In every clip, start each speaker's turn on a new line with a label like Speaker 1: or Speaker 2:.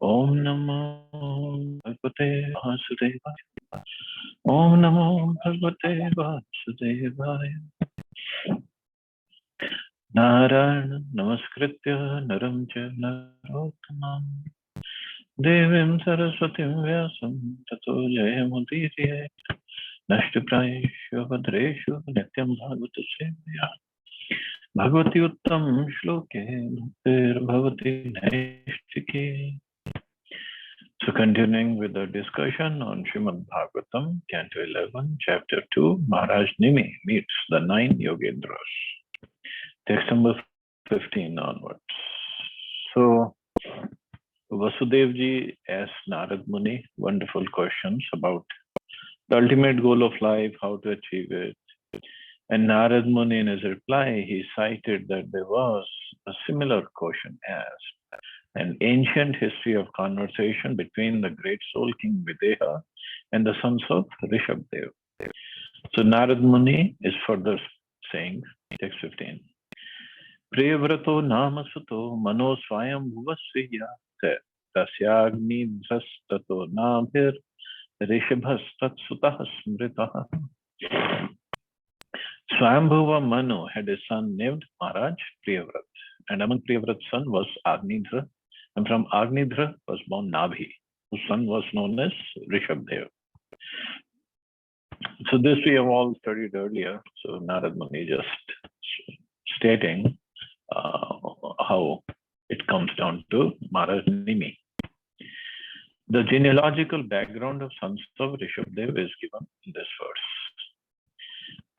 Speaker 1: Om Namo Bhagavate Vasudevaya. Om Namo Bhagavate Vasudevaya. Narayana Namaskritya Naram Cha Narottamam Devim Saraswatim Vyasam Tato Jayamudiriye Nashtaprayeshu Vadreshu Nityam Bhagavata Sevaya Bhagavati Uttam Shloke Bhaktir Bhavati Naishtike. So continuing with the discussion on Srimad Bhagavatam, Canto 11, Chapter 2, Maharaj Nimi meets the 9 Yogendras. Text number 15 onwards. So Vasudev ji asked Narad Muni wonderful questions about the ultimate goal of life, how to achieve it. And Narad Muni in his reply, he cited that there was a similar question asked. An ancient history of conversation between the great soul King Videha and the sons of Rishabdev. So Narad Muni is further saying, text 15, Priyavrato namasuto mano swayam bhuvasya tasyagni dhastato nabhir rishabhastat sutah smritah. Swayambhuva Manu had a son named Maharaj Priyavrat, and among Priyavrat's son was Agnidhra, and from Agnidhra was born Nabhi, whose son was known as Rishabdev. So this we have all studied earlier. So Narad Muni just stating how it comes down to Maharaj Nimi. The genealogical background of sons of Rishabdev is given in this verse.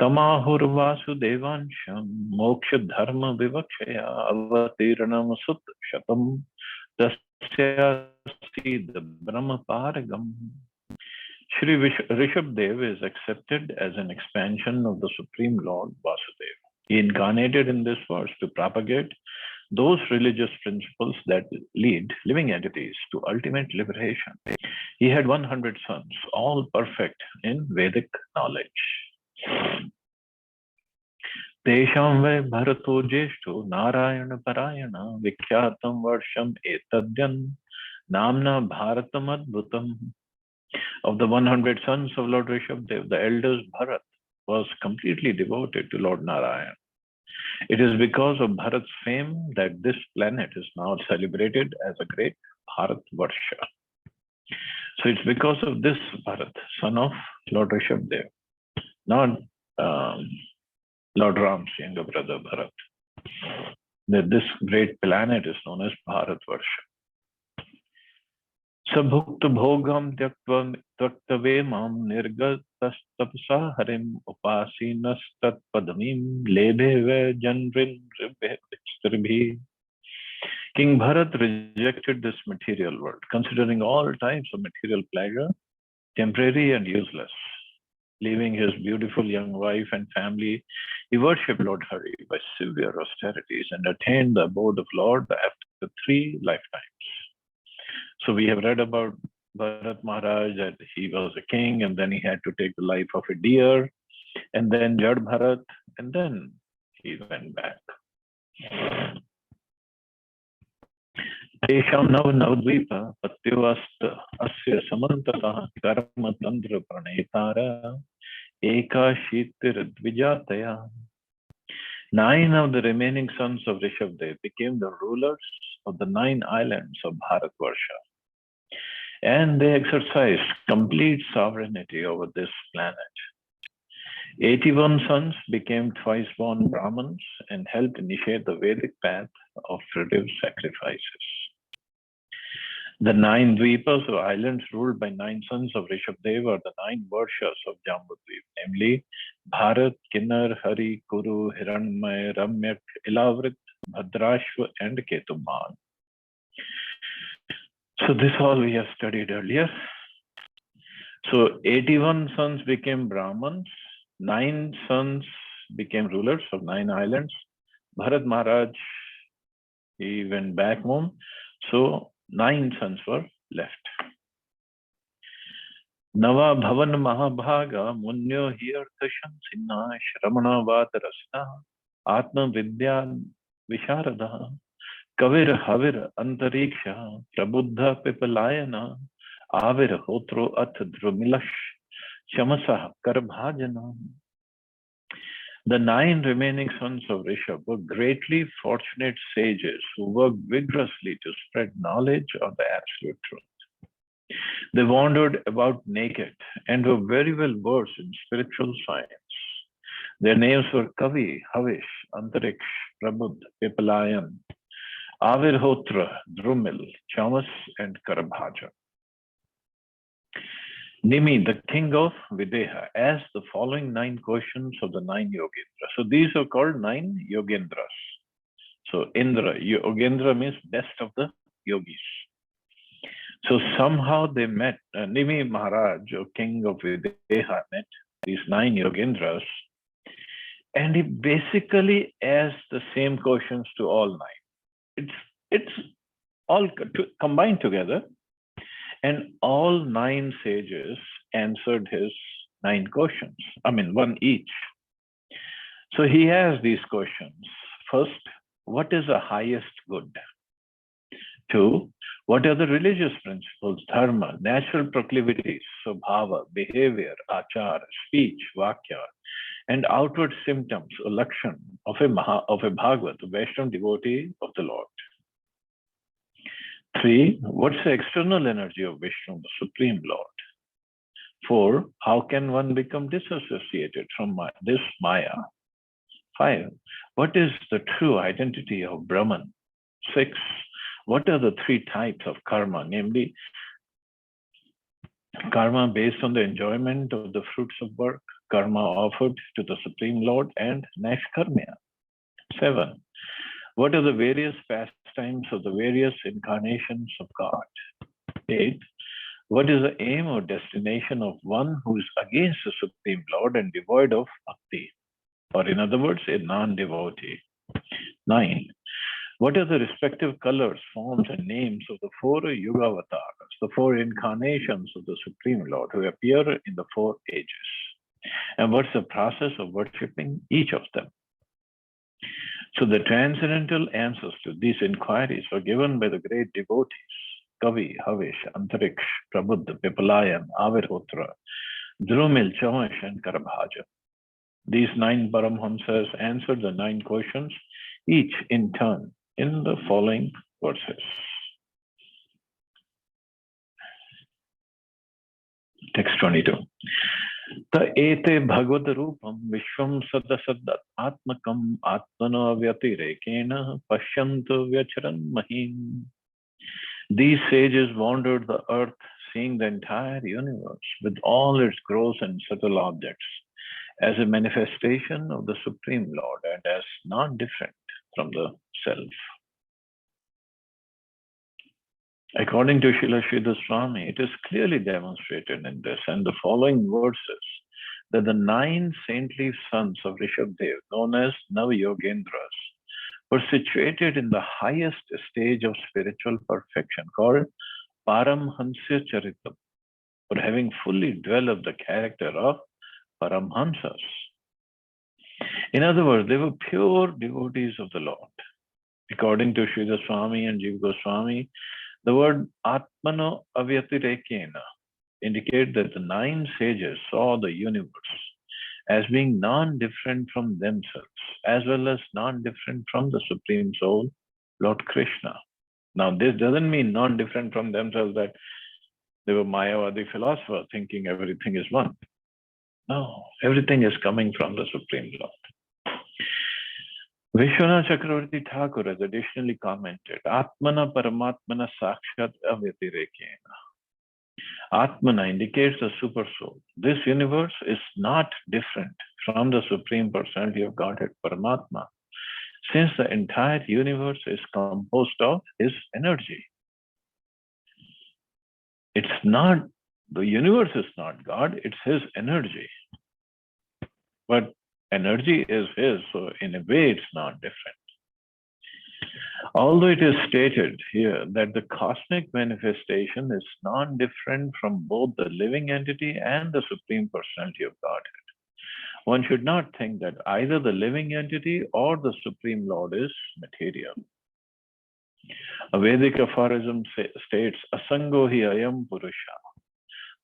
Speaker 1: Tamahur Vasudevansham Moksha Dharma Vivakshaya Avatirnam Sut Shatam Dasyasi the Brahma Paragam. Shri Rishabdev is accepted as an expansion of the Supreme Lord Vasudeva. He incarnated in this verse to propagate those religious principles that lead living entities to ultimate liberation. He had 100 sons, all perfect in Vedic knowledge. Tesham ve bharato jeshto narayana parayana vikyatam varsham etadyan namna bharatam adbhutam. Of the 100 sons of Lord Rishabdev, the eldest Bharat was completely devoted to Lord Narayan. It is because of Bharat's fame that this planet is now celebrated as a great Bharat Varsha. So it's because of this Bharat, son of Lord Rishabdev, not Lord Ram's younger brother Bharat, that this great planet is known as Bharat Varsha. Sabhukt bhogam tyaktave mam nirgatastapsa harim upasinastat padamim lebheve janrin ribhe. King Bharat rejected this material world, considering all types of material pleasure temporary and useless. Leaving his beautiful young wife and family, he worshipped Lord Hari by severe austerities and attained the abode of Lord after 3 lifetimes. So we have read about Bharat Maharaj that he was a king and then he had to take the life of a deer, and then Jad Bharat, and then he went back. Tesham nav navdvipa patyavasta asya samantata karma tantra pranetara ekashitir dvijataya. 9 of the remaining sons of Rishabdev became the rulers of the 9 islands of Bharatvarsha, and they exercised complete sovereignty over this planet. 81 sons became twice-born Brahmins and helped initiate the Vedic path of primitive sacrifices. The 9 Dvipas or islands ruled by 9 sons of Rishabdev are the 9 Varshas of Jambudvip, namely Bharat, Kinnar, Hari, Kuru, Hiranmay, Ramyak, Ilavrit, Bhadrashva, and Ketuman. So this all we have studied earlier. So 81 sons became Brahmins, 9 sons became rulers of 9 islands. Bharat Maharaj, he went back home. So 9 sons were left. Nava Bhavan Mahabhaga Munyo Hirthasham Sinna Shramana Vatarasna Atma Vidya Visharada Kavir Havir Antariksha Prabuddha Pipalayana Avir Hotro Ath Drumilash Chamasah Karbhajana. The 9 remaining sons of Rishabh were greatly fortunate sages who worked vigorously to spread knowledge of the absolute truth. They wandered about naked and were very well versed in spiritual science. Their names were Kavi, Havish, Antariksh, Prabudh, Pipalayan, Avirhotra, Drumil, Chamas, and Karabhaja. Nimi, the king of Videha, asked the following 9 questions of the 9 Yogendras. So these are called 9 Yogendras. So Indra, Yogendra means best of the yogis. So somehow they met, Nimi Maharaj, or king of Videha, met these 9 Yogendras, and he basically asked the same questions to all 9. It's all combined together, and all 9 sages answered his 9 questions. I mean, one each. So he asked these questions. First, what is the highest good? 2, what are the religious principles, dharma, natural proclivities, swabhava, behavior, achar, speech, vakya, and outward symptoms or lakshan of a Bhagavat, a Vaishnava devotee of the Lord? 3, what's the external energy of Vishnu, the Supreme Lord? 4, how can one become disassociated from this Maya? 5, what is the true identity of Brahman? 6, what are the 3 types of karma, namely karma based on the enjoyment of the fruits of work, karma offered to the Supreme Lord, and nashkarmya? 7, what are the various pastimes of the various incarnations of God? 8, what is the aim or destination of one who is against the Supreme Lord and devoid of bhakti? Or in other words, a non-devotee. 9, what are the respective colors, forms, and names of the 4 Yugavatars, the 4 incarnations of the Supreme Lord who appear in the 4 ages? And what's the process of worshipping each of them? So the transcendental answers to these inquiries were given by the great devotees, Kavi, Havish, Antariksh, Prabuddha, Pipalayan, Avirhotra, Drumil, Chamash, and Karabhaja. These 9 Paramhamsas answered the 9 questions, each in turn, in the following verses. Text 22. Ta ete bhagavad rupam vishvam sadasad atmakam atmana vyatirekena pashyantu vyacharan mahim. These sages wandered the earth, seeing the entire universe with all its gross and subtle objects as a manifestation of the Supreme Lord and as not different from the self. According to Srila Sridhar Swami, it is clearly demonstrated in this and the following verses that the 9 saintly sons of Rishabdev, known as Navayogendras, were situated in the highest stage of spiritual perfection called Paramhansya Charitam, for having fully developed the character of Paramhamsas. In other words, they were pure devotees of the Lord. According to Sridhar Swami and Jiva Goswami, the word Atmano Avyatirekena indicates that the 9 sages saw the universe as being non-different from themselves, as well as non-different from the Supreme Soul, Lord Krishna. Now, this doesn't mean non-different from themselves that they were Mayavadi philosophers thinking everything is one. No, everything is coming from the Supreme Lord. Vishwanath Chakravarti Thakur has additionally commented, Atmana Paramatmana Sakshat Avyatirekena. Atmana indicates the super soul. This universe is not different from the Supreme Personality of Godhead, Paramatma, since the entire universe is composed of His energy. It's not, the universe is not God, it's His energy. But energy is His, so in a way it's not different. Although it is stated here that the cosmic manifestation is non-different from both the living entity and the Supreme Personality of Godhead, one should not think that either the living entity or the Supreme Lord is material. A Vedic aphorism states, Asango hi ayam purusha.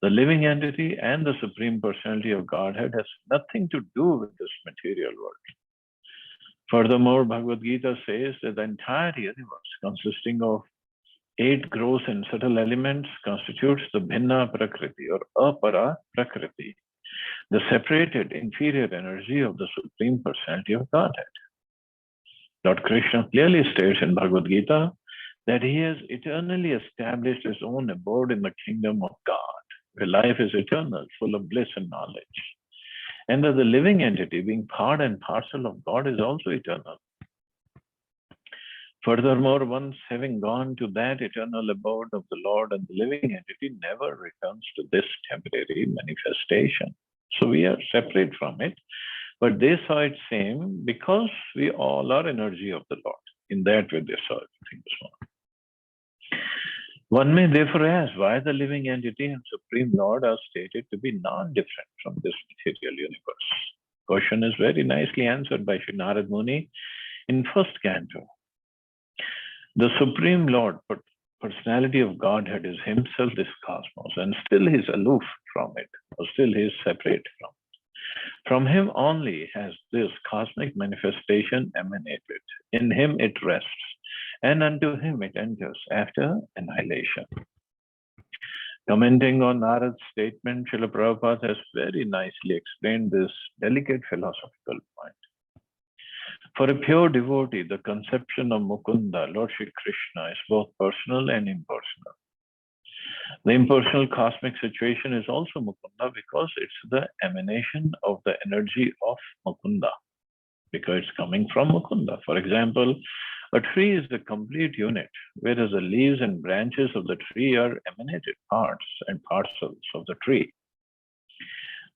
Speaker 1: The living entity and the Supreme Personality of Godhead has nothing to do with this material world. Furthermore, Bhagavad Gita says that the entire universe, consisting of 8 gross and subtle elements, constitutes the Bhinna Prakriti or Apara Prakriti, the separated inferior energy of the Supreme Personality of Godhead. Lord Krishna clearly states in Bhagavad Gita that he has eternally established his own abode in the kingdom of God, where life is eternal, full of bliss and knowledge. And that the living entity, being part and parcel of God, is also eternal. Furthermore, once having gone to that eternal abode of the Lord and the living entity never returns to this temporary manifestation. So we are separate from it, but they saw it same because we all are energy of the Lord. In that way, they saw everything as one. One may therefore ask why the living entity and Supreme Lord are stated to be non-different from this material universe. Question is very nicely answered by Sri Narad Muni in first canto. The Supreme Lord, personality of Godhead, is himself this cosmos, and still he is aloof from it, or still he is separate from it. From him only has this cosmic manifestation emanated. In him it rests, and unto him it enters after annihilation. Commenting on Narad's statement, Srila Prabhupada has very nicely explained this delicate philosophical point. For a pure devotee, the conception of Mukunda, Lord Shri Krishna, is both personal and impersonal. The impersonal cosmic situation is also Mukunda because it's the emanation of the energy of Mukunda, because it's coming from Mukunda. For example, a tree is the complete unit, whereas the leaves and branches of the tree are emanated parts and parcels of the tree.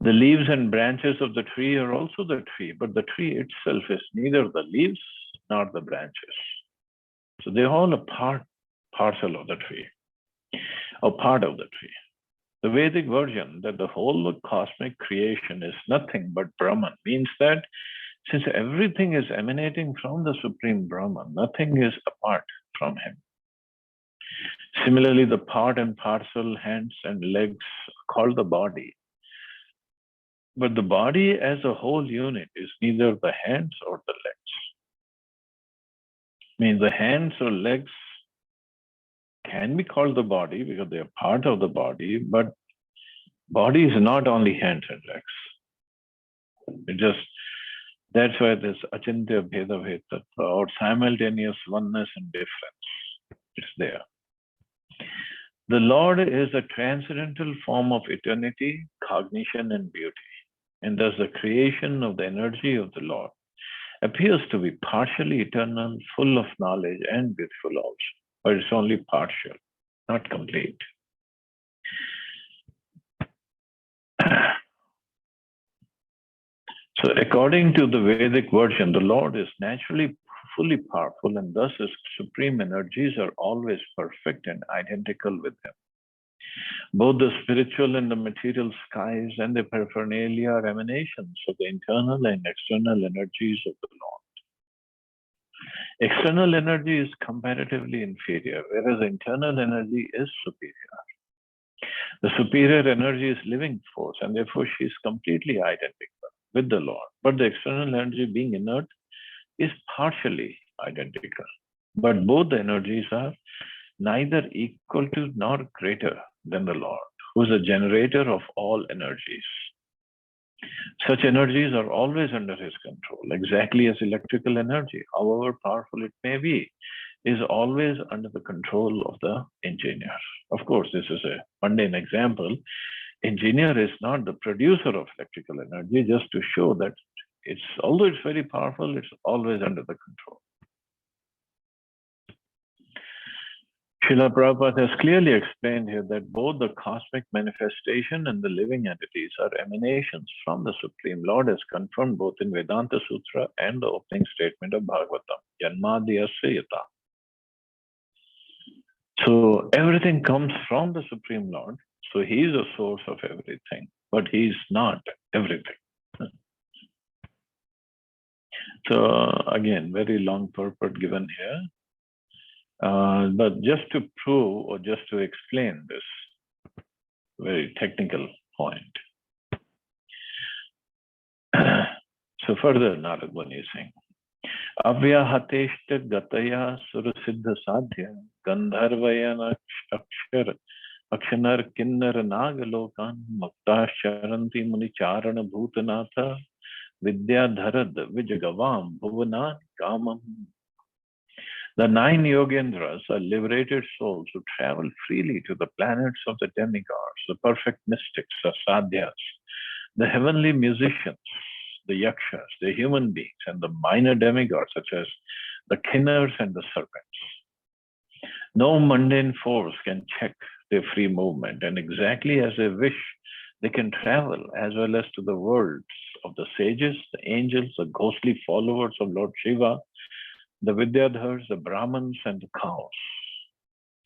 Speaker 1: The leaves and branches of the tree are also the tree, but the tree itself is neither the leaves nor the branches. So they're all a parcel of the tree, or part of the tree. The Vedic version that the whole cosmic creation is nothing but Brahman means that since everything is emanating from the Supreme Brahman, nothing is apart from him. Similarly, the part and parcel, hands and legs are called the body. But the body as a whole unit is neither the hands or the legs. I mean, the hands or legs can be called the body because they are part of the body, but body is not only hands and legs. That's why this achintya bheda bheda or simultaneous oneness and difference is there. The Lord is a transcendental form of eternity, cognition, and beauty. And thus the creation of the energy of the Lord appears to be partially eternal, full of knowledge and beautiful also, but it's only partial, not complete. So according to the Vedic version, the Lord is naturally fully powerful, and thus his supreme energies are always perfect and identical with him. Both the spiritual and the material skies and the paraphernalia are emanations of the internal and external energies of the Lord. External energy is comparatively inferior, whereas internal energy is superior. The superior energy is living force, and therefore she is completely identical with the Lord. But the external energy, being inert, is partially identical. But both the energies are neither equal to nor greater than the Lord, who is a generator of all energies. Such energies are always under his control, exactly as electrical energy, however powerful it may be, is always under the control of the engineer. Of course, this is a mundane example. Engineer is not the producer of electrical energy, just to show that although it's very powerful, it's always under the control. Srila Prabhupada has clearly explained here that both the cosmic manifestation and the living entities are emanations from the Supreme Lord, as confirmed both in Vedanta Sutra and the opening statement of Bhagavatam, Janmadhyasya Yata. So everything comes from the Supreme Lord, so he is the source of everything, but he is not everything. So again, very long purport given here. But just to prove or just to explain this very technical point. So further, Narad Muni is saying, Avyahateshta gataya surasiddha sadhya gandharvayana akshanar kinnar nagalokan mukta sharanti muni charana bhutanatha vidyadharad vijagavam bhuvanan kamam. The 9 yogendras are liberated souls who travel freely to the planets of the demigods, the perfect mystics, the sadhyas, the heavenly musicians, the yakshas, the human beings, and the minor demigods such as the kinnars and the serpents. No mundane force can check their free movement, and exactly as they wish, they can travel as well as to the worlds of the sages, the angels, the ghostly followers of Lord Shiva, the Vidyadhars, the Brahmins, and the cows.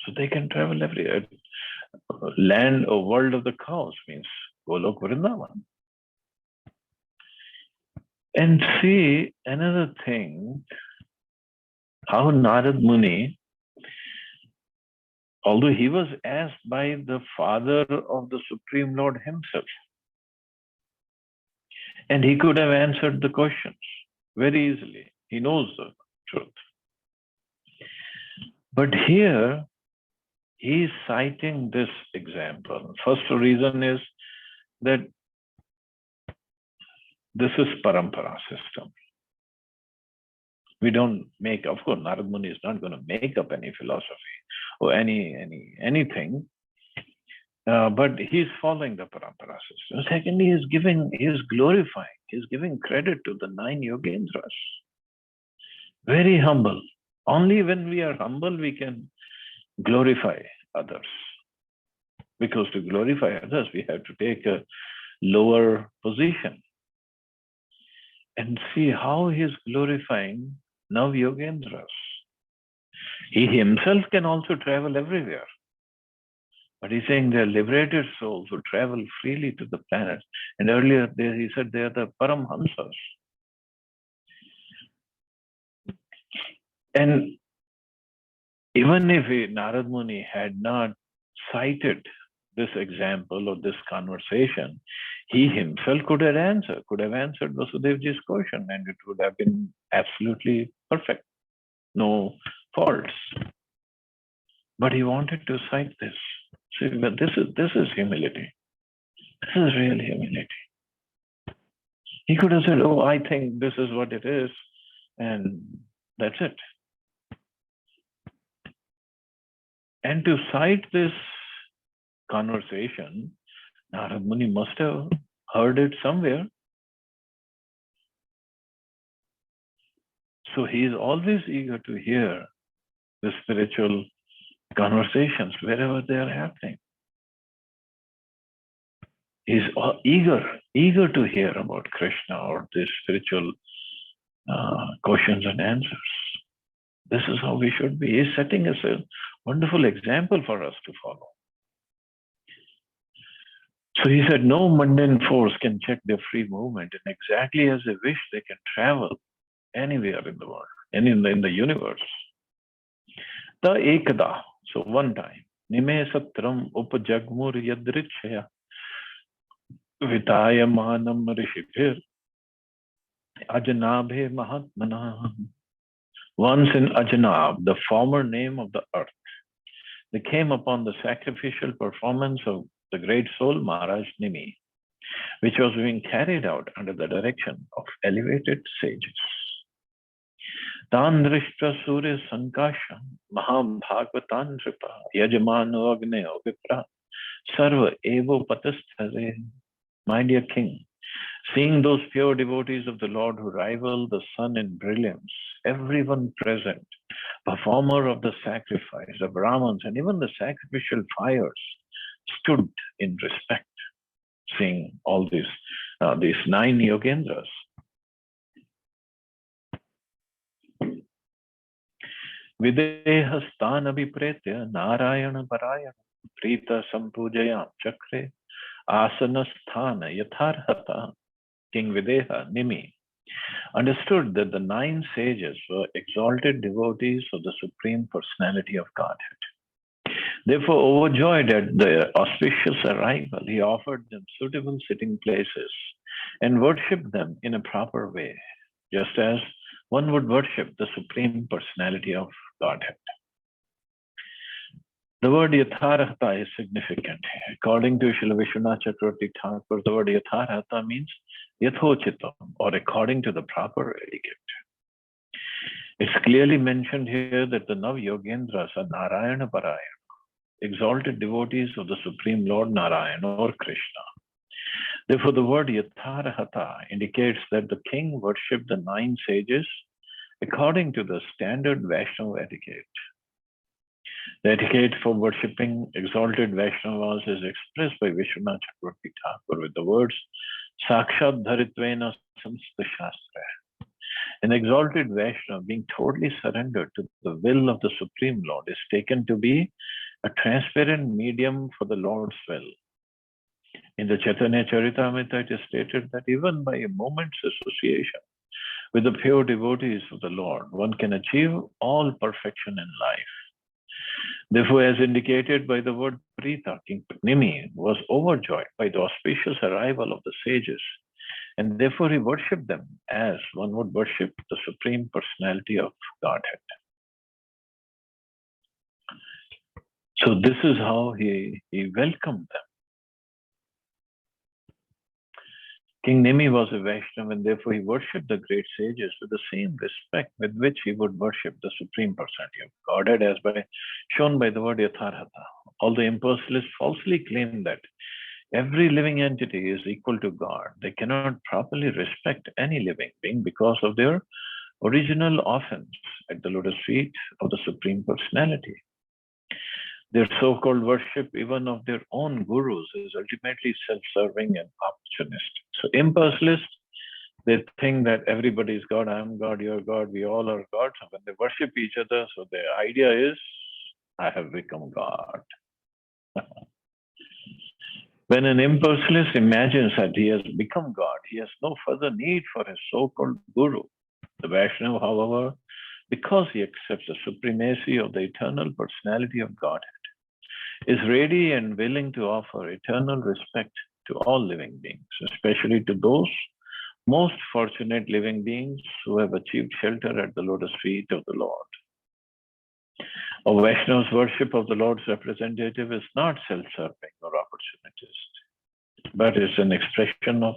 Speaker 1: So they can travel everywhere. Land or world of the cows means Golok Vrindavan. And see another thing, how Narad Muni, although he was asked by the father of the Supreme Lord himself, and he could have answered the questions very easily. He knows the truth. But here, he is citing this example. First reason is that this is parampara system. We don't make, of course, Narad Muni is not going to make up any philosophy or anything, but he's following the parampara system. Secondly, he is glorifying, he's giving credit to the 9 yogendras. Very humble. Only when we are humble, we can glorify others. Because to glorify others, we have to take a lower position. And see how he is glorifying Nav Yogendras. He himself can also travel everywhere. But he's saying they're liberated souls who travel freely to the planets. And earlier he said they are the Paramhansas. And even if Narad Muni had not cited this example or this conversation, he himself could have answered Vasudevji's question, and it would have been absolutely perfect, no faults. But he wanted to cite this. See, but this is humility. This is real humility. He could have said, "Oh, I think this is what it is," and that's it. And to cite this conversation, Narad Muni must have heard it somewhere. So he is always eager to hear the spiritual conversations wherever they are happening. He's eager to hear about Krishna or the spiritual questions and answers. This is how we should be. He's setting us a wonderful example for us to follow. So he said, no mundane force can check their free movement, and exactly as they wish, they can travel anywhere in the world and in the universe. Ta ekada, so one time, nime satram upajagmur yadrichaya vitayamanam rishibhir ajanabhe mahatmana. Once in Ajanab, the former name of the earth, they came upon the sacrificial performance of the great soul Maharaj Nimi, which was being carried out under the direction of elevated sages. Tan drishta surya sankasham maham bhagavatan nripa yajamano agneo vipra sarva evo patasthare. My dear king, seeing those pure devotees of the Lord who rival the sun in brilliance, everyone present, performer of the sacrifice, the Brahmins, and even the sacrificial fires, stood in respect, seeing all these 9 yogendras. Videhastan abhipretya narayana parayana prita sampujayam chakre asanasthana yatharhata. King Videha, Nimi, understood that the 9 sages were exalted devotees of the Supreme Personality of Godhead. Therefore, overjoyed at their auspicious arrival, he offered them suitable sitting places and worshipped them in a proper way, just as one would worship the Supreme Personality of Godhead. The word Yatharahata is significant. According to Srila Vishwanath Chakravarti Thakur, the word Yatharahata means Yathochitam, or according to the proper etiquette. It's clearly mentioned here that the Nav Yogendras are Narayana Parayana, exalted devotees of the Supreme Lord Narayana or Krishna. Therefore, the word Yatharahata indicates that the king worshipped the 9 sages according to the standard Vaishnava etiquette. The etiquette for worshipping exalted Vaishnavas is expressed by Vishwanath Chakravarti Thakur with the words Sakshat Dharitvena Samsta Shastra. An exalted Vaishnava, being totally surrendered to the will of the Supreme Lord, is taken to be a transparent medium for the Lord's will. In the Chaitanya Charitamrita, it is stated that even by a moment's association with the pure devotees of the Lord, one can achieve all perfection in life. Therefore, as indicated by the word Prita, King Nimi was overjoyed by the auspicious arrival of the sages, and therefore he worshipped them as one would worship the Supreme Personality of Godhead. So this is how he welcomed them. King Nimi was a Vaishnava, and therefore he worshipped the great sages with the same respect with which he would worship the Supreme Personality of Godhead, as shown by the word Yatharahata. Although impersonalists falsely claim that every living entity is equal to God, they cannot properly respect any living being because of their original offense at the lotus feet of the Supreme Personality. Their so-called worship, even of their own gurus, is ultimately self-serving and opportunistic. So impersonalists, they think that everybody is God, I'm God, you're God, we all are gods. So when they worship each other, so their idea is, I have become God. When an impersonalist imagines that he has become God, he has no further need for his so-called guru. The Vaishnava, however, because he accepts the supremacy of the eternal personality of Godhead, is ready and willing to offer eternal respect to all living beings, especially to those most fortunate living beings who have achieved shelter at the lotus feet of the Lord. A Vaishnava's worship of the Lord's representative is not self-serving or opportunist, but is an expression of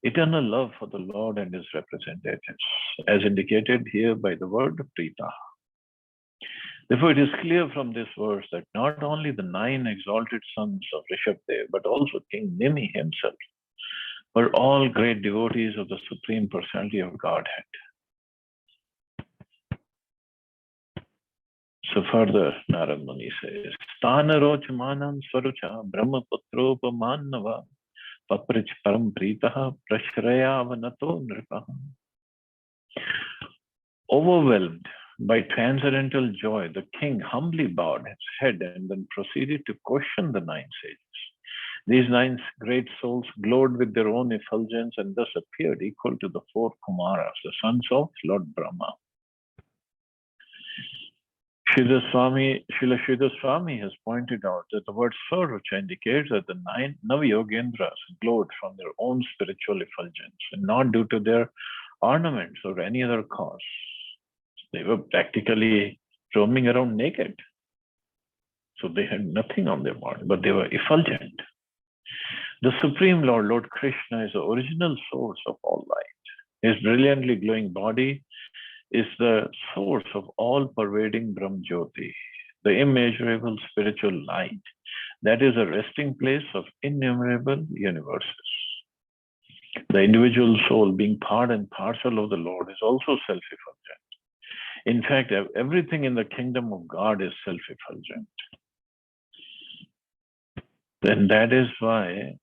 Speaker 1: eternal love for the Lord and his representatives, as indicated here by the word Prita. Therefore, it is clear from this verse that not only the 9 exalted sons of Rishabdev, but also King Nimi himself were all great devotees of the Supreme Personality of Godhead. So further, Narad Muni says, Stanaroch manam swarucha brahma putropa manava paprich param pritaha prashrayavanato nripaha. Overwhelmed by transcendental joy, the king humbly bowed his head and then proceeded to question the 9 sages. These 9 great souls glowed with their own effulgence and thus appeared equal to the 4 Kumaras, the sons of Lord Brahma. Srila Sridhar Swami has pointed out that the word Swarucha indicates that the 9 Navayogendras glowed from their own spiritual effulgence and not due to their ornaments or any other cause. They were practically roaming around naked. So they had nothing on their body, but they were effulgent. The Supreme Lord, Lord Krishna, is the original source of all light. His brilliantly glowing body is the source of all pervading Brahm Jyoti, the immeasurable spiritual light that is a resting place of innumerable universes. The individual soul, being part and parcel of the Lord, is also self-effulgent. In fact, everything in the kingdom of God is self-effulgent. And that is why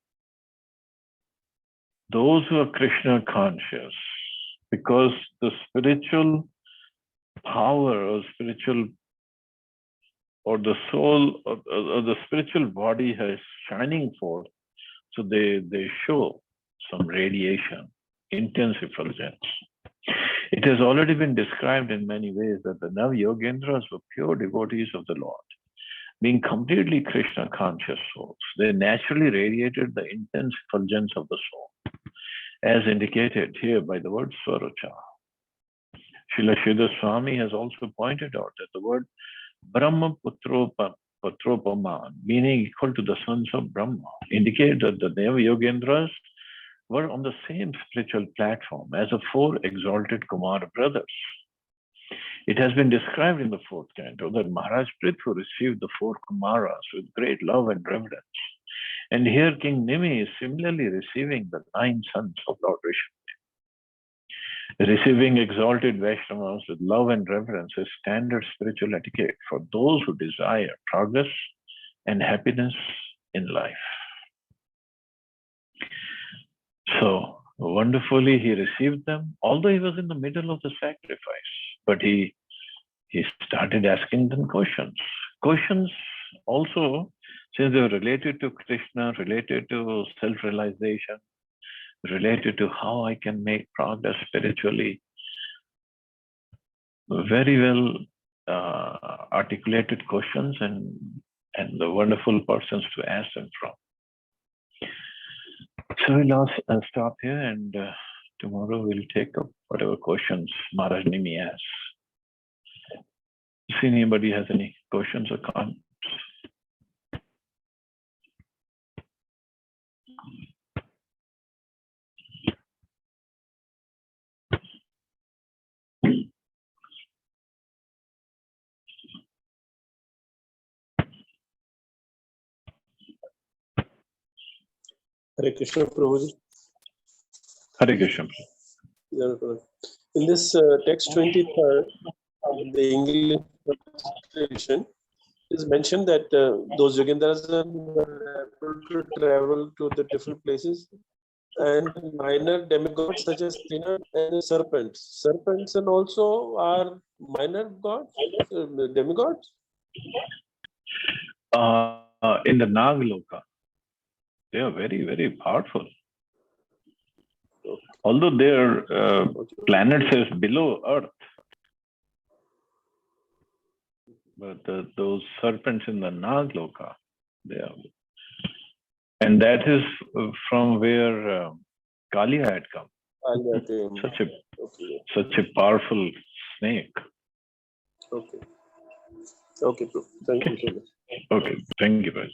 Speaker 1: those who are Krishna conscious, because the spiritual power or spiritual or the soul or the spiritual body is shining forth, so they show some radiation. intense effulgence. It has already been described in many ways that the Nav-Yogendras were pure devotees of the Lord. Being completely Krishna conscious souls, they naturally radiated the intense effulgence of the soul, as indicated here by the word Swarucha. Srila Sridhar Swami has also pointed out that the word Brahma Putropama, meaning equal to the sons of Brahma, indicate that the Nav-Yogendras were on the same spiritual platform as the four exalted Kumara brothers. It has been described in the fourth canto that Maharaj Prithu received the four Kumaras with great love and reverence. And here King Nimi is similarly receiving the 9 sons of Lord Rishabdev. Receiving exalted Vaishnavas with love and reverence is standard spiritual etiquette for those who desire progress and happiness in life. So wonderfully he received them, although he was in the middle of the sacrifice, but he started asking them questions. Questions also, since they were related to Krishna, related to self-realization, related to how I can make progress spiritually, very well articulated questions and the wonderful persons to ask them from. So we'll stop here, and tomorrow we'll take up whatever questions Maharaj Nimi asks. If anybody has any questions or comments.
Speaker 2: Hare Krishna, Prabhuji.
Speaker 1: Hare Krishna.
Speaker 2: In this text 23rd, the English translation is mentioned that those Yogendras were able to travel to the different places, and minor demigods such as Trina and serpents. Serpents and also are minor gods, demigods?
Speaker 1: In the Nagloka, they are very, very powerful. Although their planets is below Earth, but those serpents in the Nagloka, they are, and that is from where Kalia had come. Such a powerful snake.
Speaker 2: Okay. Okay, bro. Thank you so much.
Speaker 1: Okay, thank you, guys.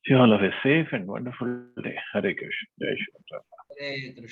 Speaker 1: You all have a safe and wonderful day. Hare Krishna. Jai Shri Ram.
Speaker 3: Hare Krishna.